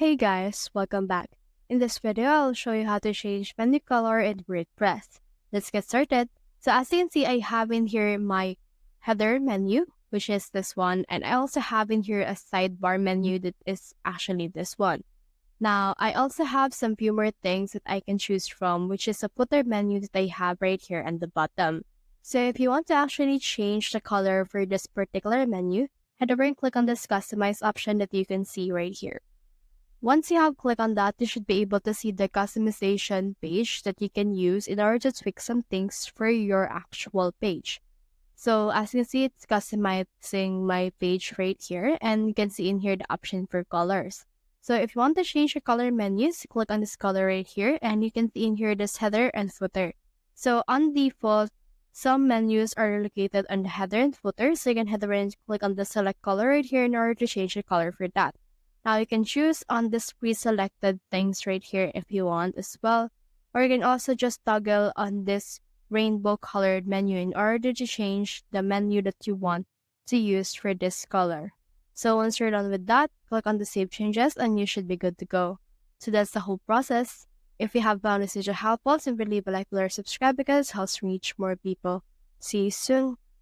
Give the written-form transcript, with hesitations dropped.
Hey guys, welcome back. In this video, I'll show you how to change menu color in WordPress. Let's get started. So as you can see, I have in here my header menu, which is this one, and I also have in here a sidebar menu that is actually this one. Now, I also have some few more things that I can choose from, which is a footer menu that I have right here at the bottom. So if you want to actually change the color for this particular menu, head over and click on this customize option that you can see right here. Once you have clicked on that, you should be able to see the customization page that you can use in order to tweak some things for your actual page. So as you can see, it's customizing my page right here, and you can see in here the option for colors. So if you want to change your color menus, click on this color right here, and you can see in here this header and footer. So on default, some menus are located on the header and footer, so you can head over and click on the select color right here in order to change the color for that. Now you can choose on this pre-selected things right here if you want as well, or you can also just toggle on this rainbow colored menu in order to change the menu that you want to use for this color. So once you're done with that, click on the save changes and you should be good to go. So that's the whole process. If you have found this video helpful, simply leave a like, or subscribe because it helps reach more people. See you soon.